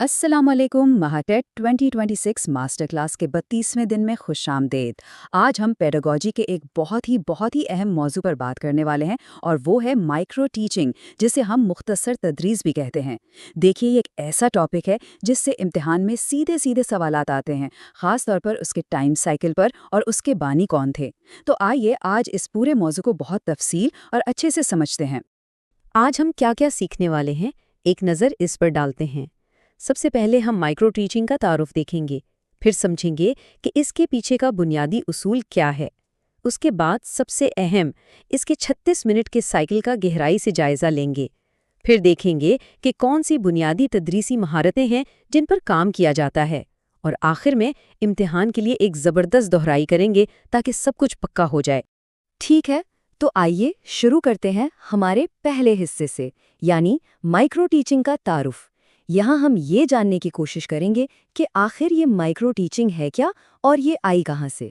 अस्सलामुअलैकुम महाटेक 2026 master class के 32वें दिन में खुशामदीद। आज हम पेडागोजी के एक बहुत ही अहम मौजू पर बात करने वाले हैं और वो है माइक्रो टीचिंग, जिसे हम मुख्तसर तदरीस भी कहते हैं। देखिए, ये एक ऐसा टॉपिक है जिससे इम्तिहान में सीधे सीधे सवालात आते हैं, ख़ास तौर पर उसके टाइम साइकिल पर और उसके बानी कौन थे। तो आइए आज इस पूरे मौजू को बहुत तफसील और अच्छे से समझते हैं। आज हम क्या क्या सीखने वाले हैं, एक नज़र इस पर डालते हैं। सबसे पहले हम माइक्रो टीचिंग का तारुफ देखेंगे, फिर समझेंगे कि इसके पीछे का बुनियादी उसूल क्या है। उसके बाद सबसे अहम, इसके 36 मिनट के साइकिल का गहराई से जायज़ा लेंगे। फिर देखेंगे कि कौन सी बुनियादी तदरीसी महारतें हैं जिन पर काम किया जाता है। और आखिर में इम्तिहान के लिए एक ज़बरदस्त दोहराई करेंगे ताकि सब कुछ पक्का हो जाए। ठीक है, तो आइए शुरू करते हैं हमारे पहले हिस्से से, यानी माइक्रो टीचिंग का तारुफ। यहाँ हम ये जानने की कोशिश करेंगे कि आखिर ये माइक्रो टीचिंग है क्या और ये आई कहाँ से।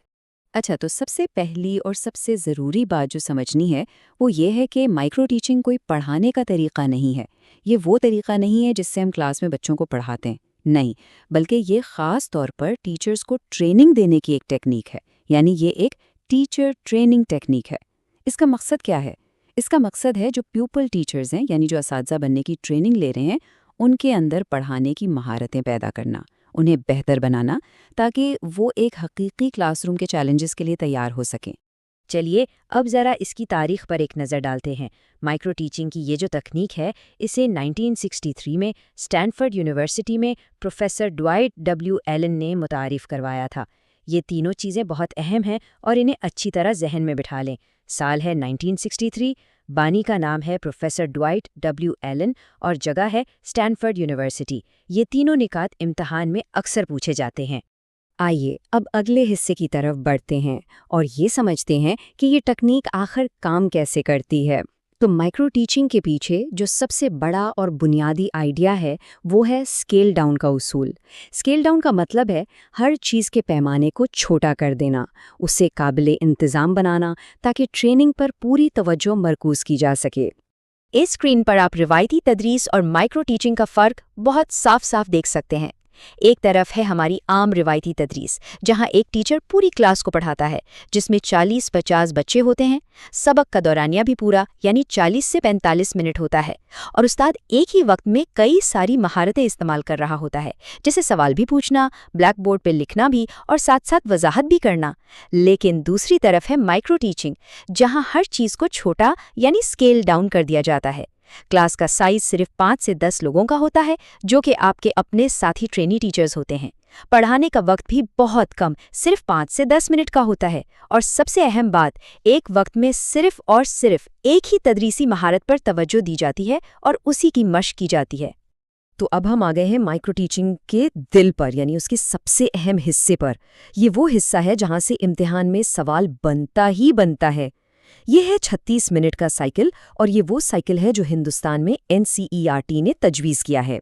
अच्छा, तो सबसे पहली और सबसे ज़रूरी बात जो समझनी है वो ये है कि माइक्रो टीचिंग कोई पढ़ाने का तरीका नहीं है। ये वो तरीका नहीं है जिससे हम क्लास में बच्चों को पढ़ाते हैं, नहीं, बल्कि ये ख़ास तौर पर टीचर्स को ट्रेनिंग देने की एक टेक्निक है। यानी ये एक टीचर ट्रेनिंग टेक्निक है। इसका मकसद क्या है? इसका मकसद है जो प्यूपल टीचर्स हैं, यानी जो असातिज़ा बनने की ट्रेनिंग ले रहे हैं, उनके अंदर पढ़ाने की महारतें पैदा करना, उन्हें बेहतर बनाना, ताकि वो एक हकीकी क्लासरूम के चैलेंजेस के लिए तैयार हो सकें। चलिए अब ज़रा इसकी तारीख पर एक नज़र डालते हैं। माइक्रो टीचिंग की ये जो तकनीक है, इसे 1963 में स्टैनफोर्ड यूनिवर्सिटी में प्रोफेसर ड्वाइट डब्ल्यू एलन ने मुतारिफ करवाया था। ये तीनों चीज़ें बहुत अहम हैं और इन्हें अच्छी तरह जहन में बिठा लें। साल है 1963, बानी का नाम है प्रोफेसर ड्वाइट डब्ल्यू एलन और जगह है स्टैनफोर्ड यूनिवर्सिटी। ये तीनों निकात इम्तिहान में अक्सर पूछे जाते हैं। आइए अब अगले हिस्से की तरफ बढ़ते हैं और ये समझते हैं कि ये तकनीक आखिर काम कैसे करती है। तो माइक्रो टीचिंग के पीछे जो सबसे बड़ा और बुनियादी आइडिया है वो है स्केल डाउन का उसूल। स्केल डाउन का मतलब है हर चीज़ के पैमाने को छोटा कर देना, उसे काबिले इंतज़ाम बनाना, ताकि ट्रेनिंग पर पूरी तवज्जो मरकूज़ की जा सके। इस स्क्रीन पर आप रिवायती तदरीस और माइक्रो टीचिंग का फ़र्क बहुत साफ साफ देख सकते हैं। एक तरफ है हमारी आम रिवायती तदरीस, जहां एक टीचर पूरी क्लास को पढ़ाता है, जिसमें 40-50 बच्चे होते हैं। सबक का दौरानिया भी पूरा, यानी 40 से 45 मिनट होता है, और उस्ताद एक ही वक्त में कई सारी महारतें इस्तेमाल कर रहा होता है, जैसे सवाल भी पूछना, ब्लैक बोर्ड पर लिखना भी और साथ साथ वजाहत भी करना। लेकिन दूसरी तरफ है माइक्रो टीचिंग, जहां हर चीज़ को छोटा यानी स्केल डाउन कर दिया जाता है। क्लास का साइज सिर्फ 5 से 10 लोगों का होता है, जो कि आपके अपने साथी ट्रेनी टीचर्स होते हैं। पढ़ाने का वक्त भी बहुत कम, सिर्फ 5 से 10 मिनट का होता है। और सबसे अहम बात, एक वक्त में सिर्फ और सिर्फ एक ही तदरीसी महारत पर तवज्जो दी जाती है और उसी की मशक की जाती है। तो अब हम आ गए हैं माइक्रो टीचिंग के दिल पर, यानी उसके सबसे अहम हिस्से पर। ये वो हिस्सा है जहाँ से इम्तिहान में सवाल बनता ही बनता है। ये है 36 मिनट का साइकिल, और ये वो साइकिल है जो हिंदुस्तान में NCERT ने तजवीज़ किया है।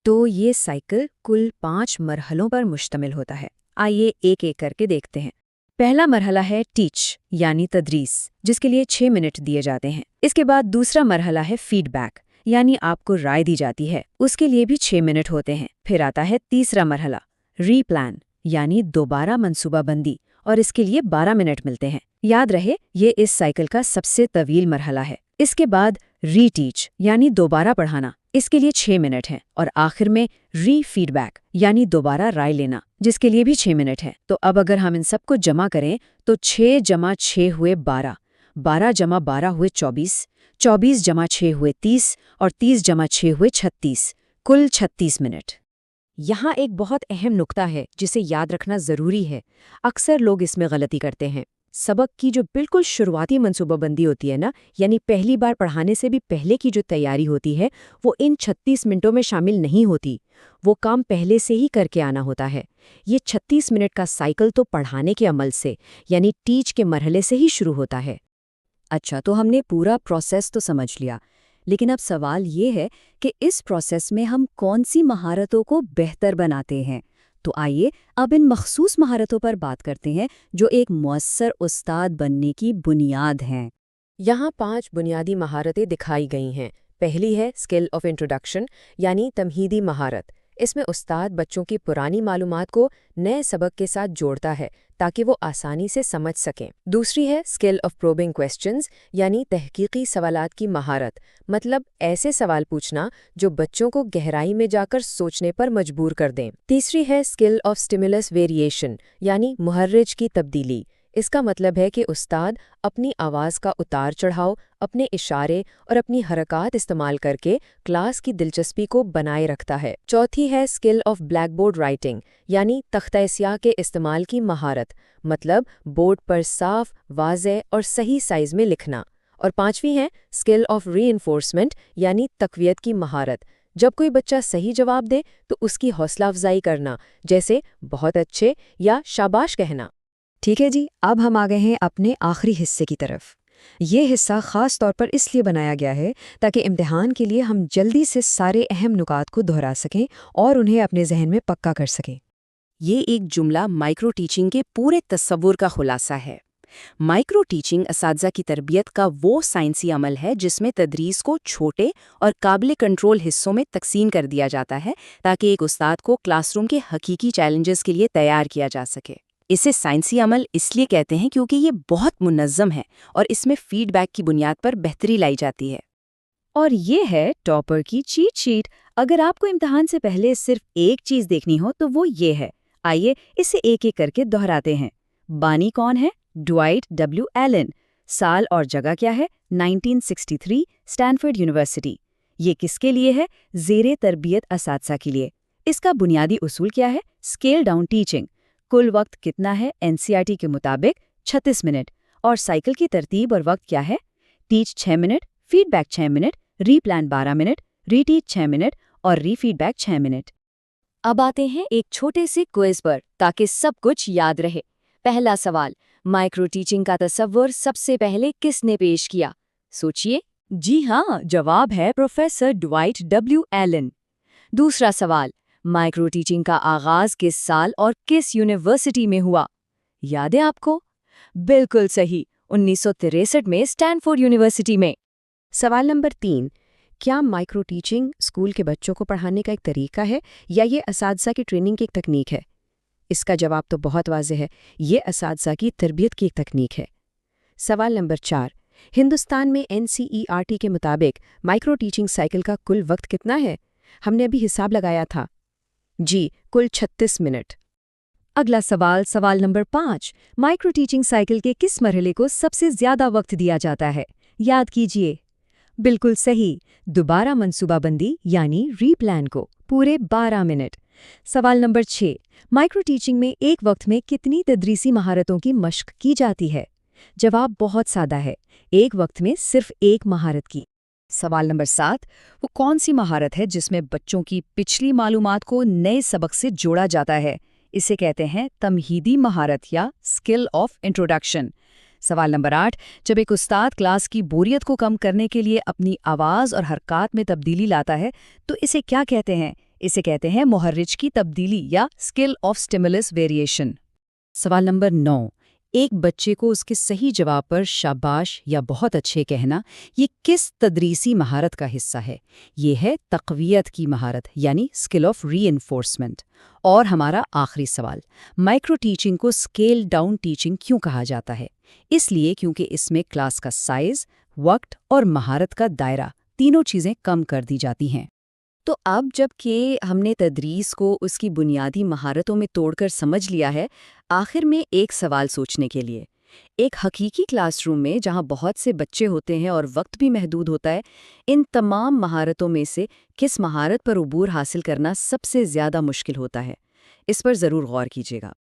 तो ये साइकिल कुल 5 मरहलों पर मुश्तमिल होता है। आइए एक एक करके देखते हैं। पहला मरहला है टीच, यानी तदरीस, जिसके लिए 6 मिनट दिए जाते हैं। इसके बाद दूसरा मरहला है फीडबैक, यानी आपको राय दी जाती है, उसके लिए भी 6 मिनट होते हैं। फिर आता है तीसरा मरहला रीप्लान, यानी दोबारा मंसूबाबंदी, और इसके लिए 12 मिनट मिलते हैं। याद रहे, ये इस साइकिल का सबसे तवील मरहला है। इसके बाद रीटीच, यानी दोबारा पढ़ाना, इसके लिए 6 मिनट हैं। और आखिर में री फीडबैक, यानी दोबारा राय लेना, जिसके लिए भी 6 मिनट है। तो अब अगर हम इन सबको जमा करें तो 6 जमा 6 हुए 12, 12 जमा 12 हुए 24, 24 जमा 6 हुए 30, और 30 जमा 6 हुए 36, कुल 36 मिनट। यहाँ एक बहुत अहम नुक्ता है जिसे याद रखना ज़रूरी है। अक्सर लोग इसमें गलती करते हैं। सबक की जो बिल्कुल शुरुआती मंसूबाबंदी होती है ना, यानी पहली बार पढ़ाने से भी पहले की जो तैयारी होती है, वो इन 36 मिनटों में शामिल नहीं होती। वो काम पहले से ही करके आना होता है। ये 36 मिनट का साइकिल तो पढ़ाने के अमल से, यानी टीच के मरहले से ही शुरू होता है। अच्छा, तो हमने पूरा प्रोसेस तो समझ लिया, लेकिन अब सवाल ये है कि इस प्रोसेस में हम कौन सी महारतों को बेहतर बनाते हैं। तो आइए अब इन मखसूस महारतों पर बात करते हैं जो एक मुअस्सर उस्ताद बनने की बुनियाद हैं। यहाँ 5 बुनियादी महारतें दिखाई गई हैं। पहली है स्किल ऑफ इंट्रोडक्शन, यानी तमहीदी महारत। اس میں استاد بچوں کی پرانی معلومات کو نئے سبق کے ساتھ جوڑتا ہے تاکہ وہ آسانی سے سمجھ سکیں۔ دوسری ہے اسکل آف پروبنگ کویسچنز، یعنی تحقیقی سوالات کی مہارت، مطلب ایسے سوال پوچھنا جو بچوں کو گہرائی میں جا کر سوچنے پر مجبور کر دیں۔ تیسری ہے اسکل آف اسٹیمولس ویریشن، یعنی مہرج کی تبدیلی۔ اس کا مطلب ہے کہ استاد اپنی آواز کا اتار چڑھاؤ، اپنے اشارے اور اپنی حرکات استعمال کر کے کلاس کی دلچسپی کو بنائے رکھتا ہے۔ چوتھی ہے skill of black board writing, یعنی تختہ سیاہ کے استعمال کی مہارت، مطلب بورڈ پر صاف، واضح اور صحیح سائز میں لکھنا۔ اور پانچویں ہے اسکل آف ری انفورسمنٹ، یعنی تقویت کی مہارت۔ جب کوئی بچہ صحیح جواب دے تو اس کی حوصلہ افزائی کرنا، جیسے بہت اچھے یا شاباش کہنا۔ ٹھیک ہے جی، اب ہم آ گئے ہیں اپنے آخری حصے کی طرف۔ یہ حصہ خاص طور پر اس لیے بنایا گیا ہے تاکہ امتحان کے لیے ہم جلدی سے سارے اہم نکات کو دہرا سکیں اور انہیں اپنے ذہن میں پکا کر سکیں۔ یہ ایک جملہ مائکرو ٹیچنگ کے پورے تصور کا خلاصہ ہے۔ مائکرو ٹیچنگ اساتذہ کی تربیت کا وہ سائنسی عمل ہے جس میں تدریس کو چھوٹے اور قابل کنٹرول حصوں میں تقسیم کر دیا جاتا ہے تاکہ ایک استاد کو کلاس روم کے حقیقی چیلنجز کے لیے تیار کیا جا سکے۔ اسے سائنسی عمل اس لیے کہتے ہیں کیونکہ یہ بہت منظم ہے اور اس میں فیڈ بیک کی بنیاد پر بہتری لائی جاتی ہے۔ اور یہ ہے ٹاپر کی چیٹ شیٹ۔ اگر آپ کو امتحان سے پہلے صرف ایک چیز دیکھنی ہو تو وہ یہ ہے۔ آئیے اسے ایک ایک کر کے دہراتے ہیں۔ بانی کون ہے؟ Dwight W Allen. سال اور جگہ کیا ہے؟ 1963 اسٹینفورڈ یونیورسٹی۔ یہ کس کے لیے ہے؟ زیر تربیت اساتذہ کے لیے۔ اس کا بنیادی اصول کیا ہے؟ Scale down teaching. کل وقت کتنا ہے؟ NCERT کے مطابق 36 منٹ۔ اور سائیکل کی ترتیب اور وقت کیا ہے؟ Teach 6 minute, feedback 6 minute, replan 12 minute, reteach 6 minute اور ری فیڈ بیک 6 منٹ۔ اب آتے ہیں ایک چھوٹے سے کوئز پر تاکہ سب کچھ یاد رہے۔ پہلا سوال، مائکرو ٹیچنگ کا تصور سب سے پہلے کس نے پیش کیا؟ سوچئے۔ جی ہاں، جواب ہے پروفیسر ڈوائٹ ڈبلیو ایلن۔ دوسرا سوال، مائکرو ٹیچنگ کا آغاز کس سال اور کس یونیورسٹی میں ہوا؟ یاد ہے آپ کو؟ بالکل صحیح، 1963 میں اسٹینفورڈ یونیورسٹی میں۔ سوال نمبر 3، کیا مائکرو ٹیچنگ اسکول کے بچوں کو پڑھانے کا ایک طریقہ ہے یا یہ اساتذہ کی ٹریننگ کی ایک تکنیک ہے؟ اس کا جواب تو بہت واضح ہے، یہ اساتذہ کی تربیت کی ایک تکنیک ہے۔ سوال نمبر 4، ہندوستان میں NCERT کے مطابق مائکرو ٹیچنگ سائیکل کا کل وقت کتنا ہے؟ ہم نے ابھی حساب لگایا تھا۔ جی، کل 36 منٹ۔ اگلا سوال، سوال نمبر 5، مائکرو ٹیچنگ سائیکل کے کس مرحلے کو سب سے زیادہ وقت دیا جاتا ہے؟ یاد کیجئے۔ بالکل صحیح، دوبارہ منصوبہ بندی یعنی ری پلان کو، پورے 12 منٹ۔ سوال نمبر 6، مائکرو ٹیچنگ میں ایک وقت میں کتنی تدریسی مہارتوں کی مشق کی جاتی ہے؟ جواب بہت سادہ ہے، ایک وقت میں صرف ایک مہارت کی۔ سوال نمبر 7، وہ کون سی مہارت ہے جس میں بچوں کی پچھلی معلومات کو نئے سبق سے جوڑا جاتا ہے؟ اسے کہتے ہیں تمہیدی مہارت یا اسکل آف انٹروڈکشن۔ سوال نمبر 8، جب ایک استاد کلاس کی بوریت کو کم کرنے کے لیے اپنی آواز اور حرکات میں تبدیلی لاتا ہے تو اسے کیا کہتے ہیں؟ اسے کہتے ہیں مہرج کی تبدیلی یا اسکل آف اسٹیمولس ویریشن۔ سوال نمبر 9، ایک بچے کو اس کے صحیح جواب پر شاباش یا بہت اچھے کہنا یہ کس تدریسی مہارت کا حصہ ہے؟ یہ ہے تقویت کی مہارت یعنی اسکل آف ری انفورسمنٹ۔ اور ہمارا آخری سوال، مائکرو ٹیچنگ کو اسکیل ڈاؤن ٹیچنگ کیوں کہا جاتا ہے؟ اس لیے کیونکہ اس میں کلاس کا سائز، وقت اور مہارت کا دائرہ تینوں چیزیں کم کر دی جاتی ہیں۔ تو اب جب کہ ہم نے تدریس کو اس کی بنیادی مہارتوں میں توڑ کر سمجھ لیا ہے، آخر میں ایک سوال سوچنے کے لیے۔ ایک حقیقی کلاس روم میں جہاں بہت سے بچے ہوتے ہیں اور وقت بھی محدود ہوتا ہے، ان تمام مہارتوں میں سے کس مہارت پر عبور حاصل کرنا سب سے زیادہ مشکل ہوتا ہے؟ اس پر ضرور غور کیجیے گا۔